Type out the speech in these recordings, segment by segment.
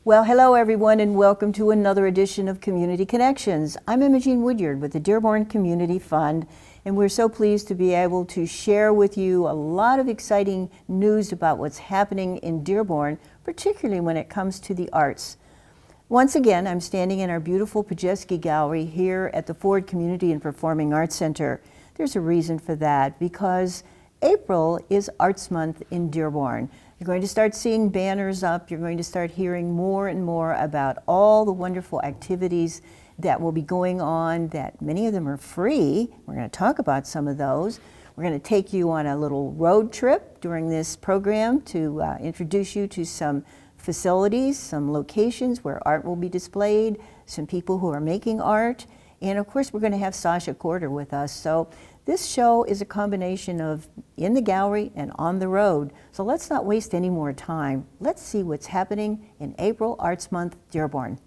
Well, hello everyone, and welcome to another edition of Community Connections. I'm Imogene Woodyard with the Dearborn Community Fund, and we're so pleased to be able to share with you a lot of exciting news about what's happening in Dearborn, particularly when it comes to the arts. Once again, I'm standing in our beautiful Pajewski Gallery here at the Ford Community and Performing Arts Center. There's a reason for that, because April is Arts Month in Dearborn. You're going to start seeing banners up. You're going to start hearing more and more about all the wonderful activities that will be going on, that many of them are free. We're going to talk about some of those. We're going to take you on a little road trip during this program to introduce you to some facilities, some locations where art will be displayed, some people who are making art, and of course we're going to have Sasha Corder with us. So this show is a combination of in the gallery and on the road. So let's not waste any more time. Let's see what's happening in April Arts Month, Dearborn.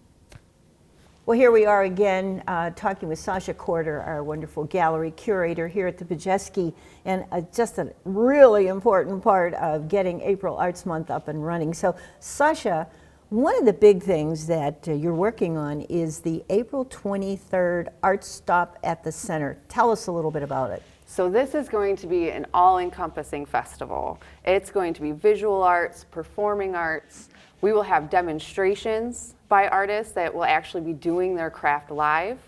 Well, here we are again talking with Sasha Corder, our wonderful gallery curator here at the Pajewski, and just a really important part of getting April Arts Month up and running. So Sasha, one of the big things that you're working on is the April 23rd Art Stop at the Center. Tell us a little bit about it. So this is going to be an all-encompassing festival. It's going to be visual arts, performing arts. We will have demonstrations by artists that will actually be doing their craft live.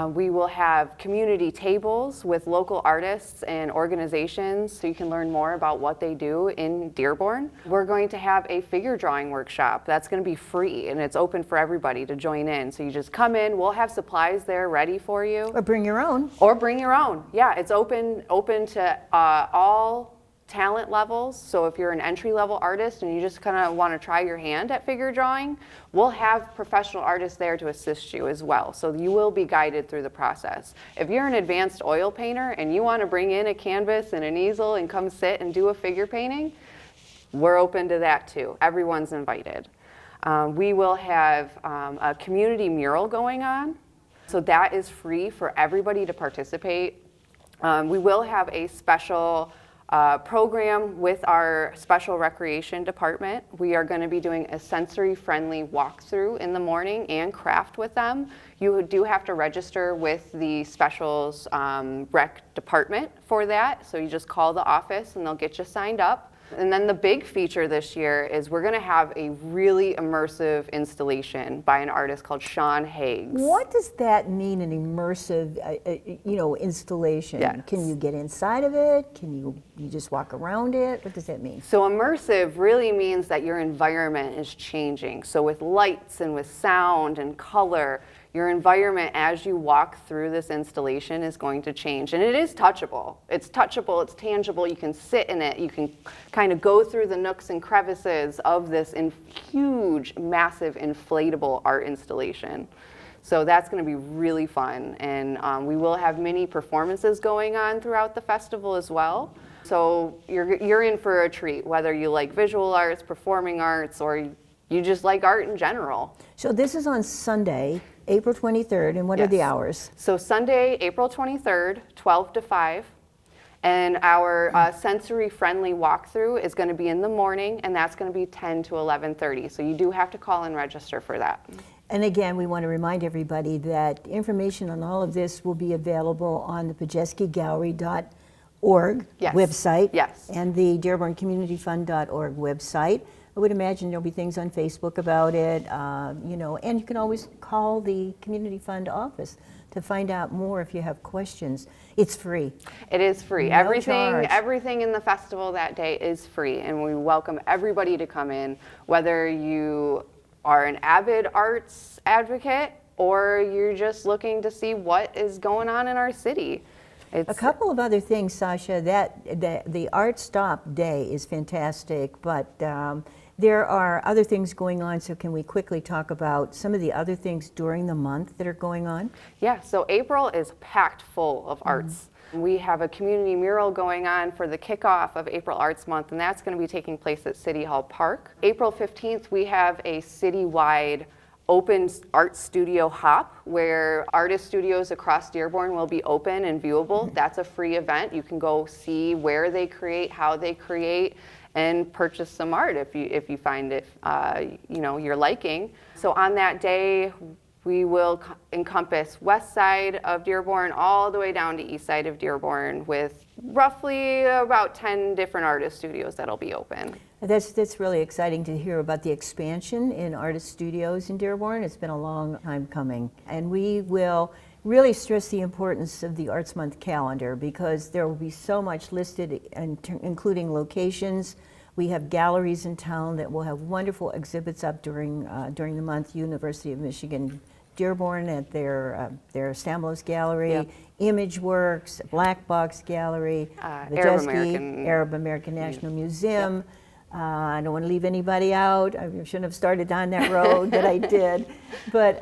We will have community tables with local artists and organizations so you can learn more about what they do in Dearborn. We're going to have a figure drawing workshop that's going to be free, and it's open for everybody to join in. So you just come in, we'll have supplies there ready for you. Or bring your own. Or bring your own. Yeah, it's open to all talent levels. So if you're an entry-level artist and you just kind of want to try your hand at figure drawing, we'll have professional artists there to assist you as well. So you will be guided through the process. If you're an advanced oil painter and you want to bring in a canvas and an easel and come sit and do a figure painting, we're open to that too. Everyone's invited. We will have a community mural going on. So that is free for everybody to participate. We will have a special program with our special recreation department. We are going to be doing a sensory-friendly walkthrough in the morning and craft with them. You do have to register with the specials rec department for that, so you just call the office and they'll get you signed up. And then the big feature this year is we're going to have a really immersive installation by an artist called Sean Higgs. What does that mean, an immersive installation? Yes. Can you get inside of it? Can you just walk around it? What does that mean? So immersive really means that your environment is changing. So with lights and with sound and color, your environment as you walk through this installation is going to change. And it is touchable. It's touchable, it's tangible, you can sit in it, you can kind of go through the nooks and crevices of this huge, massive, inflatable art installation. So that's going to be really fun. And we will have many performances going on throughout the festival as well. So you're in for a treat, whether you like visual arts, performing arts, or you just like art in general. So this is on Sunday, April 23rd, and what are the hours? So Sunday, April 23rd, 12 to 5. And our sensory-friendly walkthrough is going to be in the morning, and that's going to be 10 to 11:30. So you do have to call and register for that. And again, we want to remind everybody that information on all of this will be available on the PajewskiGallery.org website and the DearbornCommunityFund.org website. I would imagine there'll be things on Facebook about it, and you can always call the Community Fund office to find out more if you have questions. It's free. It is free. No charge. Everything in the festival that day is free, and we welcome everybody to come in, whether you are an avid arts advocate or you're just looking to see what is going on in our city. A couple of other things, Sasha. The Art Stop Day is fantastic, but there are other things going on, so can we quickly talk about some of the other things during the month that are going on? Yeah, so April is packed full of arts. We have a community mural going on for the kickoff of April Arts Month, and that's going to be taking place at City Hall Park. April 15th, we have a citywide open art studio hop where artist studios across Dearborn will be open and viewable. That's a free event. You can go see where they create, how they create, and purchase some art if you find it your liking. So on that day, we will encompass west side of Dearborn all the way down to east side of Dearborn with roughly about 10 different artist studios that'll be open. That's really exciting to hear about the expansion in artist studios in Dearborn. It's been a long time coming. And we will really stress the importance of the Arts Month calendar because there will be so much listed, including locations. We have galleries in town that will have wonderful exhibits up during the month. University of Michigan Dearborn at their Stamblos Gallery, Yep. Image Works, Black Box Gallery, Arab American National Museum. I don't want to leave anybody out. I shouldn't have started down that road, but I did. But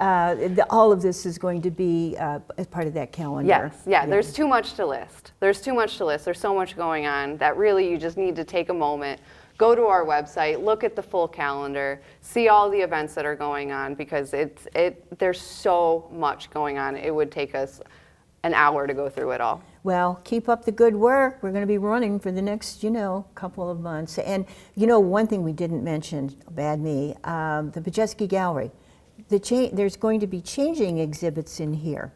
all of this is going to be as part of that calendar. Yes, yeah, there's too much to list. There's too much to list. There's so much going on that really you just need to take a moment, go to our website, look at the full calendar, see all the events that are going on because there's so much going on. It would take us an hour to go through it all. Well, keep up the good work. We're going to be running for the next, couple of months. And, one thing we didn't mention, bad me, the Pajeski Gallery. There's going to be changing exhibits in here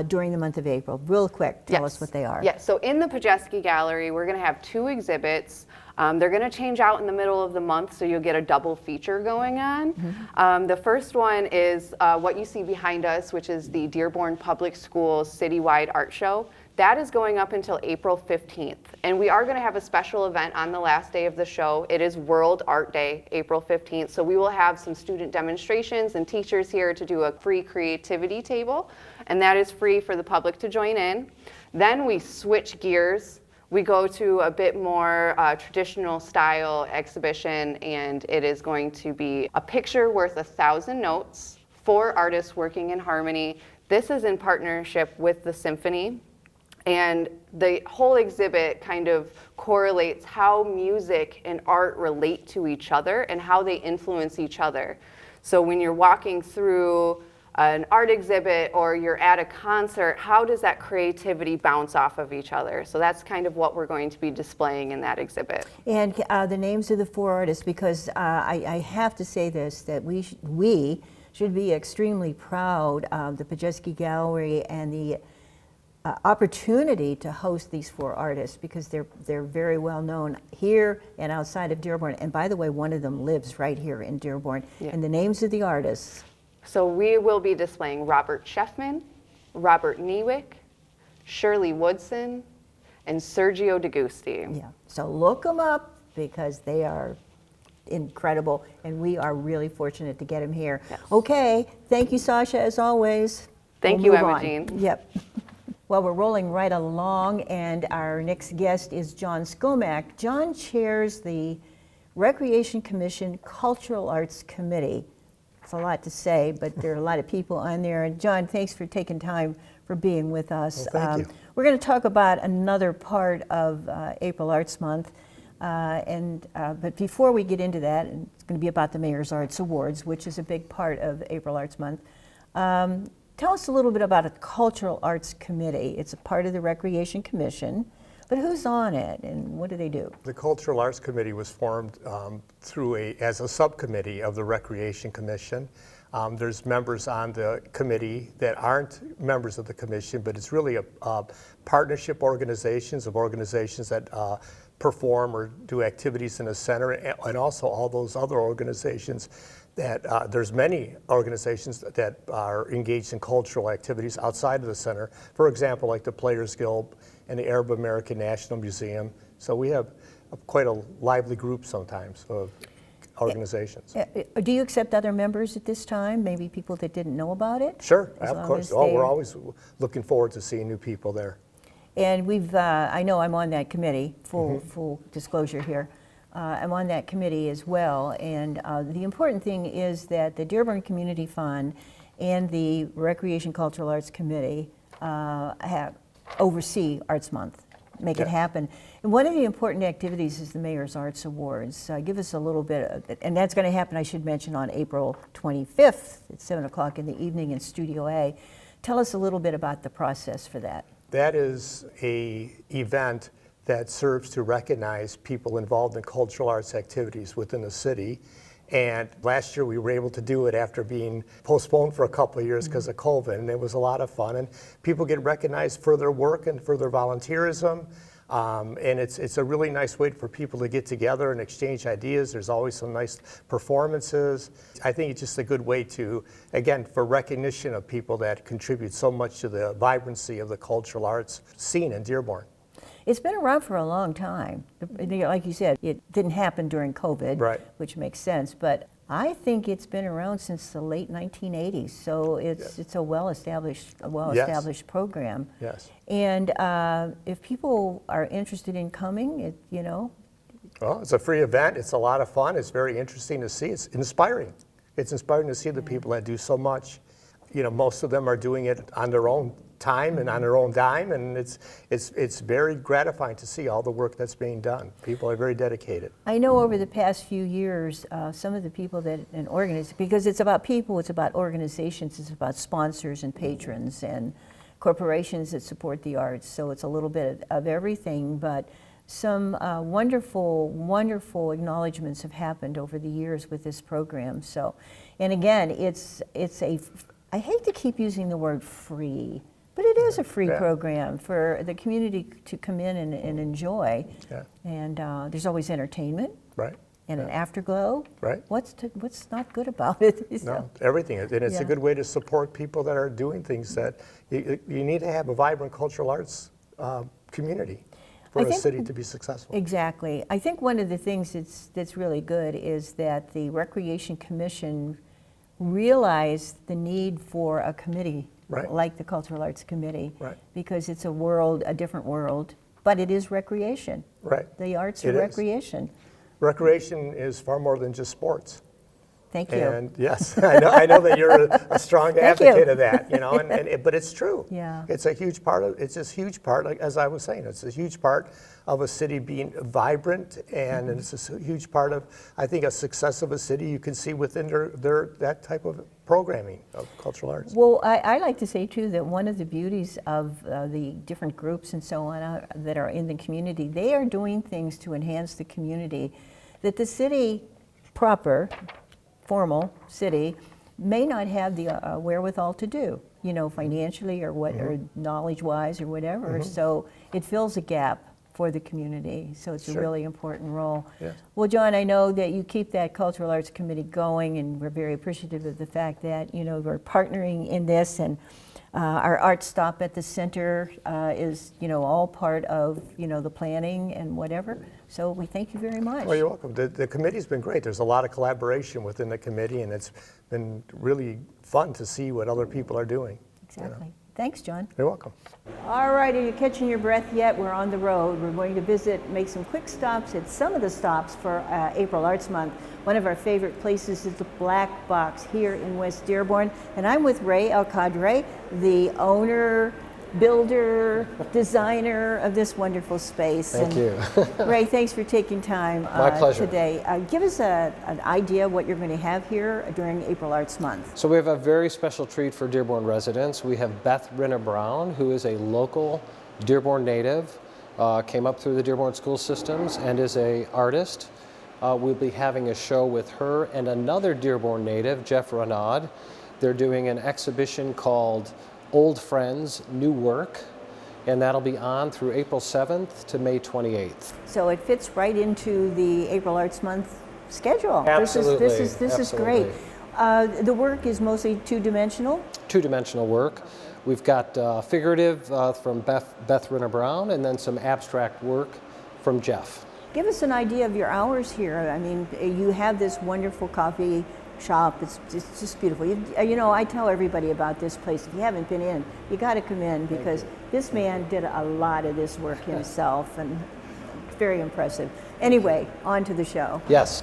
during the month of April. Real quick, tell us what they are. Yes, so in the Pajeski Gallery, we're going to have 2 exhibits. They're going to change out in the middle of the month, so you'll get a double feature going on. Mm-hmm. The first one is what you see behind us, which is the Dearborn Public Schools Citywide Art Show. That is going up until April 15th. And we are going to have a special event on the last day of the show. It is World Art Day, April 15th. So we will have some student demonstrations and teachers here to do a free creativity table. And that is free for the public to join in. Then we switch gears. We go to a bit more traditional style exhibition, and it is going to be a picture worth 1,000 notes, 4 artists working in harmony. This is in partnership with the symphony. And the whole exhibit kind of correlates how music and art relate to each other and how they influence each other. So when you're walking through an art exhibit or you're at a concert, how does that creativity bounce off of each other? So that's kind of what we're going to be displaying in that exhibit. And the names of the 4 artists, because I have to say this, that we should be extremely proud of the Pajeski Gallery and the opportunity to host these 4 artists because they're very well known here and outside of Dearborn. And by the way, one of them lives right here in Dearborn. Yeah. And the names of the artists. So we will be displaying Robert Sheffman, Robert Niewick, Shirley Woodson, and Sergio D'Agusti. Yeah, so look them up because they are incredible and we are really fortunate to get them here. Yes. Okay, thank you, Sasha, as always. Thank you, Emma Jean. Yep. Well, we're rolling right along, and our next guest is John Skomack. John chairs the Recreation Commission Cultural Arts Committee. It's a lot to say, but there are a lot of people on there. And John, thanks for taking time for being with us. Well, thank you. We're going to talk about another part of April Arts Month. But before we get into that, and it's going to be about the Mayor's Arts Awards, which is a big part of April Arts Month. Tell us a little bit about a Cultural Arts Committee. It's a part of the Recreation Commission, but who's on it and what do they do? The Cultural Arts Committee was formed as a subcommittee of the Recreation Commission. There's members on the committee that aren't members of the commission, but it's really a partnership organizations that perform or do activities in the center, and also all those other organizations that there's many organizations that are engaged in cultural activities outside of the center. For example, like the Players Guild and the Arab American National Museum. So we have quite a lively group sometimes of organizations. Do you accept other members at this time? Maybe people that didn't know about it? Sure, of course. Oh, we're always looking forward to seeing new people there. And I know I'm on that committee, full disclosure here. I'm on that committee as well, and the important thing is that the Dearborn Community Fund and the Recreation Cultural Arts Committee oversee Arts Month, make it happen. And one of the important activities is the Mayor's Arts Awards. Give us a little bit of it, and that's going to happen, I should mention, on April 25th at 7 o'clock in the evening in Studio A. Tell us a little bit about the process for that. That is an event that serves to recognize people involved in cultural arts activities within the city. And last year we were able to do it after being postponed for a couple of years because of COVID, and it was a lot of fun. And people get recognized for their work and for their volunteerism. And it's a really nice way for people to get together and exchange ideas. There's always some nice performances. I think it's just a good way to, again, for recognition of people that contribute so much to the vibrancy of the cultural arts scene in Dearborn. It's been around for a long time. Like you said, it didn't happen during COVID, Right. which makes sense, but I think it's been around since the late 1980s, so it's a well-established program. Yes. And if people are interested in coming, Well, it's a free event. It's a lot of fun. It's very interesting to see. It's inspiring. It's inspiring to see the people that do so much. Most of them are doing it on their own time and on their own dime, and it's very gratifying to see all the work that's being done. People are very dedicated. I know over the past few years, some of the people that organize, because it's about people, it's about organizations, it's about sponsors and patrons and corporations that support the arts, so it's a little bit of everything, but some wonderful, wonderful acknowledgments have happened over the years with this program. So, and again, I hate to keep using the word free, but it is a free program for the community to come in and enjoy. Yeah. And there's always entertainment. Right. And an afterglow. Right. What's not good about it? No, everything. And it's a good way to support people that are doing things that you need to have a vibrant cultural arts community for a city to be successful. Exactly. I think one of the things that's really good is that the Recreation Commission realized the need for a committee like the Cultural Arts Committee, because it's a different world, but it is recreation. Right. The arts are recreation. Recreation is far more than just sports. Thank you. And yes, I know that you're a strong advocate of that, but it's true. Yeah. It's a huge part like, as I was saying, it's a huge part of a city being vibrant, and it's a huge part of, I think, a success of a city you can see within their that type of programming of cultural arts. Well, I like to say too that one of the beauties of the different groups and so on that are in the community, they are doing things to enhance the community that the city proper, formal city, may not have the wherewithal to do, financially or or knowledge-wise or whatever. So it fills a gap for the community. So it's a really important role. Yes. Well, John, I know that you keep that Cultural Arts Committee going, and we're very appreciative of the fact that we're partnering in this, and our art stop at the center is all part of the planning and whatever. So we thank you very much. Well, you're welcome. The committee's been great. There's a lot of collaboration within the committee, and it's been really fun to see what other people are doing. Exactly. Thanks, John. You're welcome. All right, are you catching your breath yet? We're on the road. We're going to make some quick stops at some of the stops for April Arts Month. One of our favorite places is the Black Box here in West Dearborn. And I'm with Ray El Cadre, the owner, builder, designer of this wonderful space. Thank you. Ray, thanks for taking time My pleasure. today. Give us an idea of what you're going to have here during April Arts Month. So we have a very special treat for Dearborn residents. We have Beth Rinner Brown, who is a local Dearborn native, came up through the Dearborn school systems and is an artist. We'll be having a show with her and another Dearborn native, Jeff Renaud. They're doing an exhibition called Old Friends, New Work, and that'll be on through April 7th to May 28th. So it fits right into the April Arts Month schedule. Absolutely. This is great. The work is mostly two-dimensional? Two-dimensional work. We've got figurative from Beth Rinner Brown, and then some abstract work from Jeff. Give us an idea of your hours here. I mean, you have this wonderful coffee shop. It's just beautiful. I tell everybody about this place. If you haven't been in, you got to come in, because this man did a lot of this work himself, and it's very impressive. Anyway, on to the show. Yes.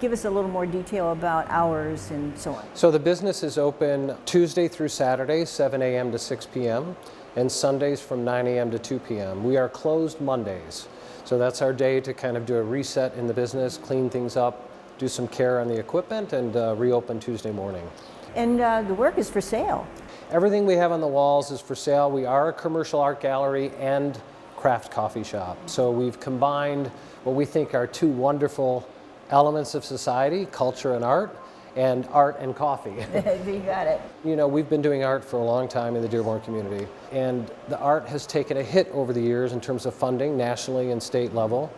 Give us a little more detail about hours and so on. So the business is open Tuesday through Saturday, 7 a.m. to 6 p.m., and Sundays from 9 a.m. to 2 p.m. We are closed Mondays. So that's our day to kind of do a reset in the business, clean things up, do some care on the equipment, and reopen Tuesday morning. And the work is for sale. Everything we have on the walls is for sale. We are a commercial art gallery and craft coffee shop. So we've combined what we think are two wonderful elements of society, culture and art and coffee. You got it. You know, we've been doing art for a long time in the Dearborn community, and the art has taken a hit over the years in terms of funding, nationally and state level.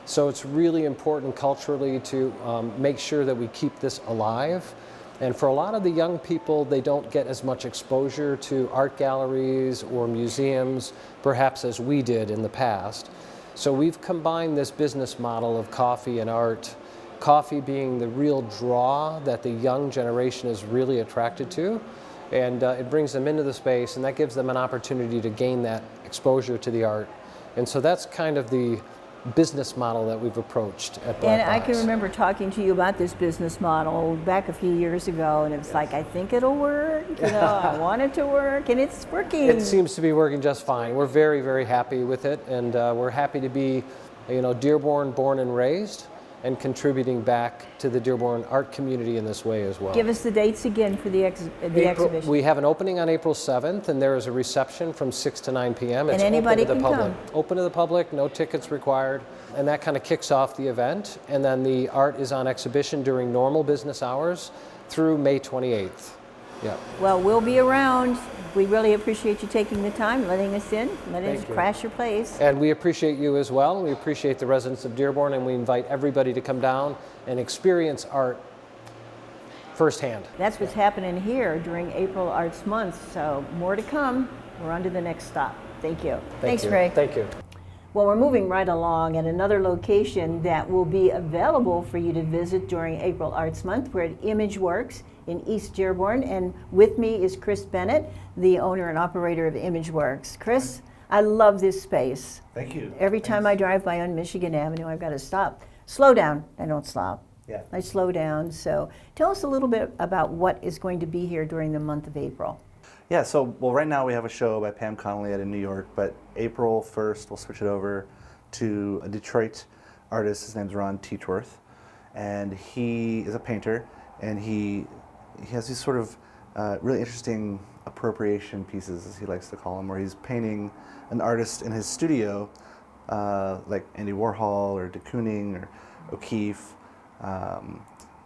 So it's really important culturally to make sure that we keep this alive. And for a lot of the young people, they don't get as much exposure to art galleries or museums, perhaps as we did in the past. So we've combined this business model of coffee and art, coffee being the real draw that the young generation is really attracted to. And it brings them into the space, and that gives them an opportunity to gain that exposure to the art. And so that's kind of the business model that we've approached at Black And I Box. can remember talking to you about this business model back a few years ago, and it was like, I think it'll work, you know, I want it to work, and it's working. It seems to be working just fine. We're very, very happy with it, and we're happy to be, you know, Dearborn born and raised, and contributing back to the Dearborn art community in this way as well. Give us the dates again for the exhibition. We have an opening on April 7th, and there is a reception from 6 to 9 p.m. It's anybody open to the can public. come. Open to the public, no tickets required, and that kind of kicks off the event. And then the art is on exhibition during normal business hours through May 28th. Yeah. Well, we'll be around. We really appreciate you taking the time, letting us in, letting us Thank you. crash your place. And we appreciate you as well. We appreciate the residents of Dearborn, and we invite everybody to come down and experience art firsthand. That's what's happening here during April Arts Month, so more to come. We're on to the next stop. Thank you. Thanks, you. Ray. Thank you. Well, we're moving right along at another location that will be available for you to visit during April Arts Month. We're at ImageWorks in East Dearborn, and with me is Chris Bennett, the owner and operator of ImageWorks. Chris, I love this space. Thank you. Every time I drive by on Michigan Avenue, I've got to stop. Slow down. I don't stop. Yeah. I slow down. So tell us a little bit about what is going to be here during the month of April. Yeah, so, well, right now we have a show by Pam Connolly out in New York, but April 1st we'll switch it over to a Detroit artist. His name's Ron Teachworth, and he is a painter, and he has these sort of really interesting appropriation pieces, as he likes to call them, where he's painting an artist in his studio, like Andy Warhol or de Kooning or O'Keeffe,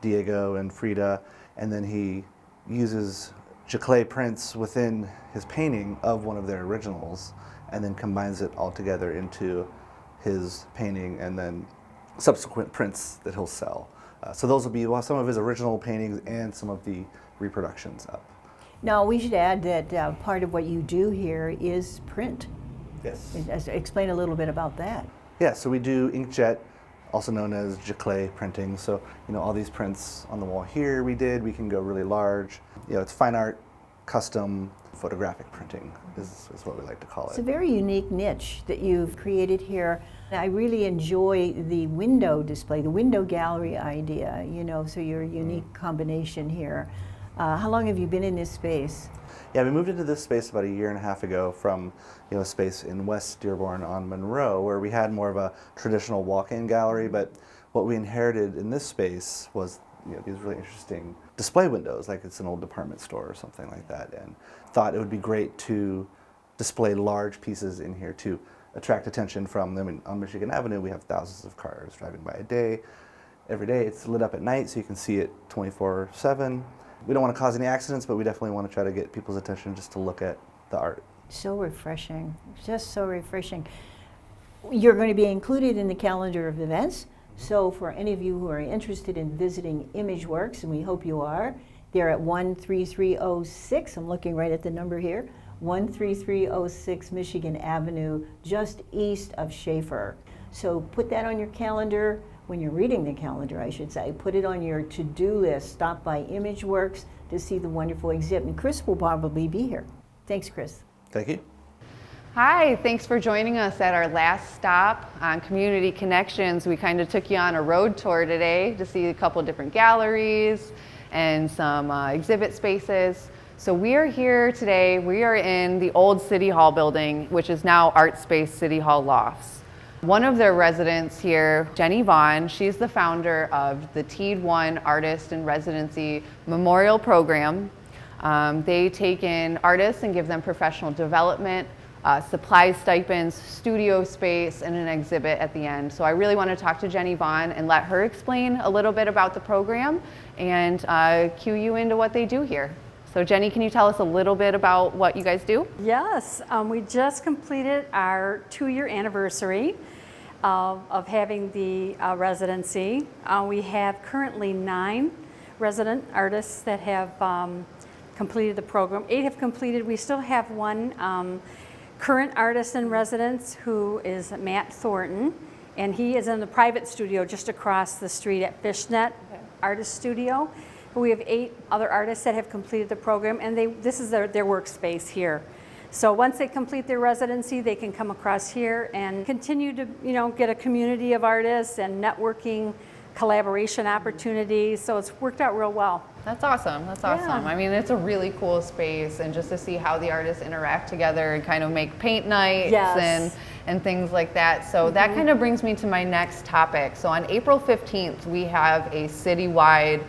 Diego and Frida, and then he uses Giclée prints within his painting of one of their originals, and then combines it all together into his painting, and then subsequent prints that he'll sell. So those will be some of his original paintings and some of the reproductions up. Now, we should add that part of what you do here is print. Yes. Explain a little bit about that. Yeah, so we do inkjet, also known as Giclée printing. So, you know, all these prints on the wall here we can go really large. You know, it's fine art, custom photographic printing is what we like to call It's it. a very unique niche that you've created here. I really enjoy the window display, the window gallery idea, you know, so your unique combination here. How long have you been in this space? Yeah, we moved into this space about 1.5 years ago from, you know, a space in West Dearborn on Monroe, where we had more of a traditional walk-in gallery, but what we inherited in this space was, you know, these really interesting display windows, like it's an old department store or something like that, and thought it would be great to display large pieces in here to attract attention from them. I mean, on Michigan Avenue, we have thousands of cars driving by a day. Every day it's lit up at night, so you can see it 24/7. We don't want to cause any accidents, but we definitely want to try to get people's attention just to look at the art. So refreshing, just so refreshing. You're going to be included in the calendar of events, so for any of you who are interested in visiting ImageWorks, and we hope you are, they're at 13306, I'm looking right at the number here, 13306 Michigan Avenue, just east of Schaefer. So put that on your calendar, when you're reading the calendar, I should say. Put it on your to-do list. Stop by ImageWorks to see the wonderful exhibit. And Chris will probably be here. Thanks, Chris. Thank you. Hi, thanks for joining us at our last stop on Community Connections. We kind of took you on a road tour today to see a couple different galleries and some exhibit spaces. So we are here today, we are in the old City Hall building, which is now Art Space City Hall Lofts. One of their residents here, Jenny Vaughn, she's the founder of the TEED 1 Artist in Residency Memorial Program. They take in artists and give them professional development supplies, stipends, studio space, and an exhibit at the end. So I really want to talk to Jenny Vaughn and let her explain a little bit about the program and cue you into what they do here. So Jenny, can you tell us a little bit about what you guys do? Yes, we just completed our 2-year anniversary of having the residency. We have currently 9 resident artists that have completed the program. 8 have completed. We still have 1 current artist in residence who is Matt Thornton, and he is in the private studio just across the street at Fishnet Artist Studio. We have 8 other artists that have completed the program, and this is their workspace here. So once they complete their residency, they can come across here and continue to, get a community of artists and networking, collaboration opportunities. So it's worked out real well. That's awesome. That's awesome. Yeah. I mean, it's a really cool space, and just to see how the artists interact together and kind of make paint nights Yes. and things like that. So that kind of brings me to my next topic. So on April 15th, we have a citywide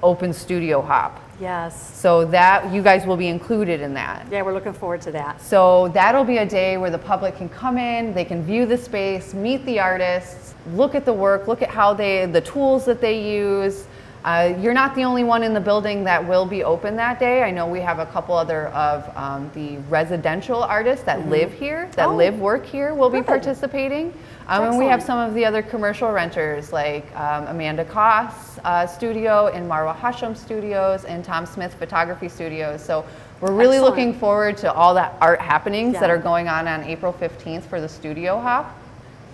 open studio hop. Yes. So that you guys will be included in that. Yeah, we're looking forward to that. So that'll be a day where the public can come in, they can view the space, meet the artists, look at the work, look at how the tools that they use. You're not the only one in the building that will be open that day. I know we have a couple other of the residential artists that live here, that work here, will be Good. participating. And we have Excellent. some of the other commercial renters like Amanda Koss Studio and Marwa Hashem Studios and Tom Smith Photography Studios. So we're really Excellent. looking forward to all the art happenings that Yeah. are going on April 15th for the studio hop.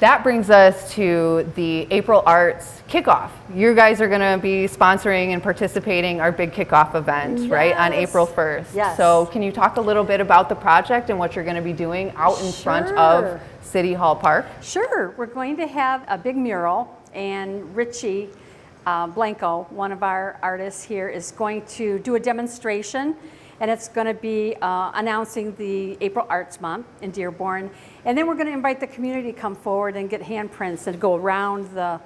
That brings us to the April Arts kickoff. You guys are going to be sponsoring and participating our big kickoff event, right, on Yes. April 1st. Yes. So can you talk a little bit about the project and what you're going to be doing out in front of Sure. City Hall Park? Sure, we're going to have a big mural, and Richie Blanco, one of our artists here, is going to do a demonstration, and it's going to be announcing the April Arts Month in Dearborn. And then we're going to invite the community to come forward and get handprints and go around the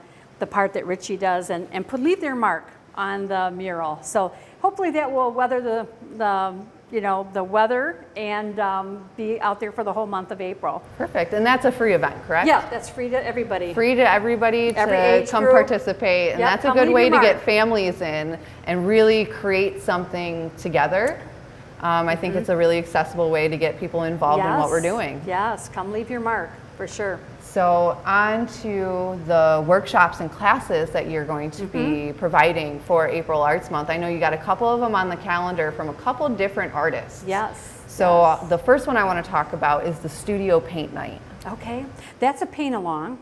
part that Richie does and leave their mark on the mural. So hopefully that will weather the weather and be out there for the whole month of April. Perfect. And that's a free event, correct? Yeah, that's free to everybody. Free to everybody Every to age come group. participate. And Yep, that's a come good leave way your to get mark. families in and really create something together. I think it's a really accessible way to get people involved in what we're Yes. doing. Yes, come leave your mark, for sure. So on to the workshops and classes that you're going to be providing for April Arts Month. I know you got a couple of them on the calendar from a couple different artists. Yes. So yes. the first one I want to talk about is the Studio Paint Night. Okay, that's a paint along.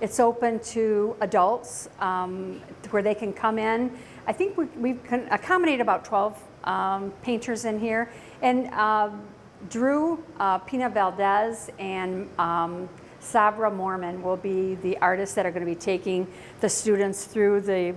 It's open to adults where they can come in. I think we can accommodate about 12 painters in here. And Drew Pina Valdez and Sabra Mormon will be the artists that are going to be taking the students through the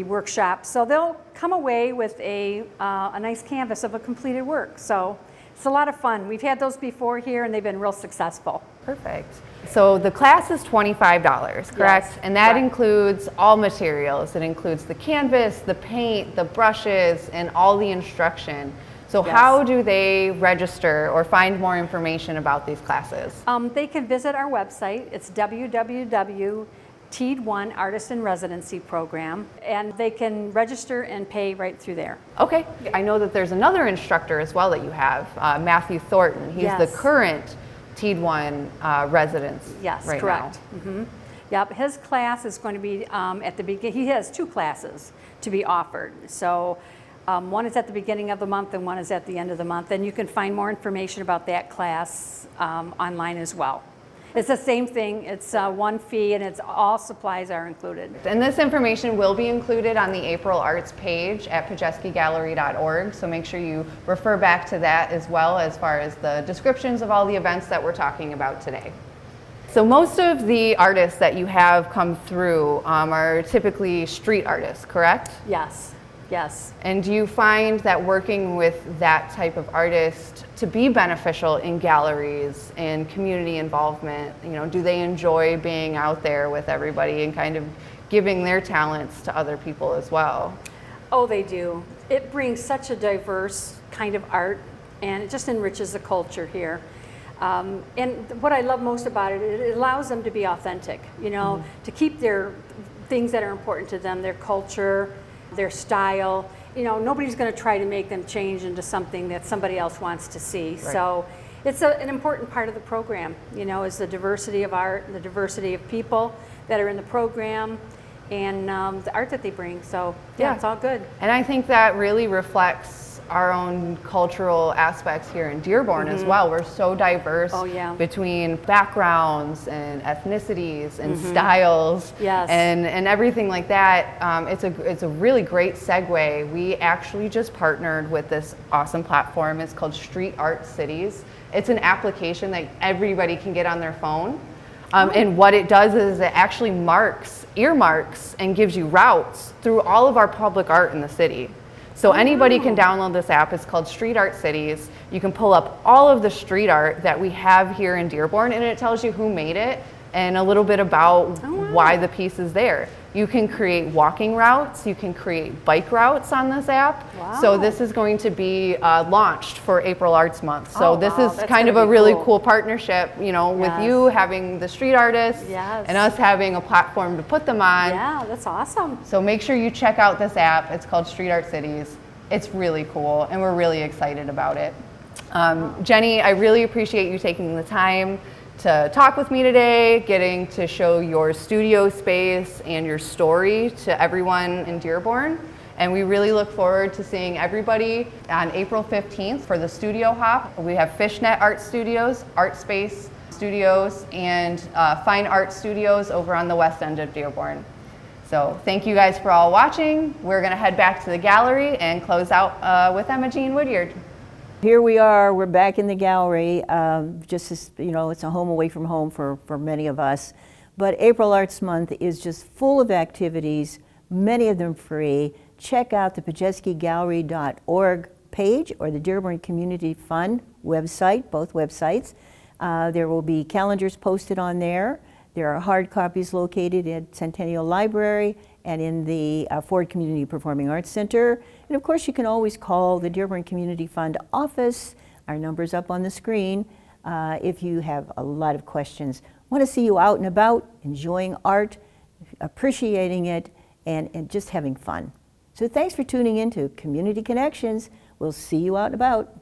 workshop. So they'll come away with a nice canvas of a completed work. So it's a lot of fun. We've had those before here and they've been real successful. Perfect. So the class is $25, correct? Yes, And that correct. includes all materials. It includes the canvas, the paint, the brushes, and all the instruction. So Yes. how do they register or find more information about these classes? They can visit our website. It's www.TEED1 Artist in Residency Program, and they can register and pay right through there. Okay. I know that there's another instructor as well that you have, Matthew Thornton. He's the Yes. current TEED1 resident Yes, right correct. now. Yep, his class is going to be at the beginning. He has 2 classes to be offered. So one is at the beginning of the month and one is at the end of the month. And you can find more information about that class online as well. It's the same thing. It's one fee and it's all supplies are included. And this information will be included on the April Arts page at pajewskigallery.org, so make sure you refer back to that as well as far as the descriptions of all the events that we're talking about today. So most of the artists that you have come through are typically street artists, correct? Yes, yes. And do you find that working with that type of artist to be beneficial in galleries and community involvement? You know, do they enjoy being out there with everybody and kind of giving their talents to other people as well? Oh, they do. It brings such a diverse kind of art and it just enriches the culture here. And what I love most about it, it allows them to be authentic, you know, to keep their things that are important to them, their culture, their style. You know, nobody's going to try to make them change into something that somebody else wants to see. Right. So it's an important part of the program, you know, is the diversity of art, the diversity of people that are in the program, and the art that they bring. So yeah, it's all good. And I think that really reflects our own cultural aspects here in Dearborn as well. We're so diverse between backgrounds and ethnicities and styles and everything like that. It's a really great segue. We actually just partnered with this awesome platform. It's called Street Art Cities. It's an application that everybody can get on their phone. And what it does is it actually earmarks and gives you routes through all of our public art in the city. So anybody can download this app. It's called Street Art Cities. You can pull up all of the street art that we have here in Dearborn, and it tells you who made it and a little bit about why the piece is there. You can create walking routes. You can create bike routes on this app. Wow. So this is going to be launched for April Arts Month. So this is kind of a really cool partnership, you know, with you having the street artists and us having a platform to put them on. Yeah, that's awesome. So make sure you check out this app. It's called Street Art Cities. It's really cool, and we're really excited about it. Jenny, I really appreciate you taking the time to talk with me today, getting to show your studio space and your story to everyone in Dearborn. And we really look forward to seeing everybody on April 15th for the Studio Hop. We have Fishnet Art Studios, Art Space Studios, and Fine Art Studios over on the west end of Dearborn. So thank you guys for all watching. We're gonna head back to the gallery and close out with Emma Jean Woodyard. Here we are, we're back in the gallery. Just as, you know, it's a home away from home for many of us. But April Arts Month is just full of activities, many of them free. Check out the pajewskigallery.org page or the Dearborn Community Fund website, both websites. There will be calendars posted on there. There are hard copies located at Centennial Library and in the Ford Community Performing Arts Center. And of course, you can always call the Dearborn Community Fund office. Our number's up on the screen if you have a lot of questions. Want to see you out and about, enjoying art, appreciating it, and just having fun. So thanks for tuning in to Community Connections. We'll see you out and about.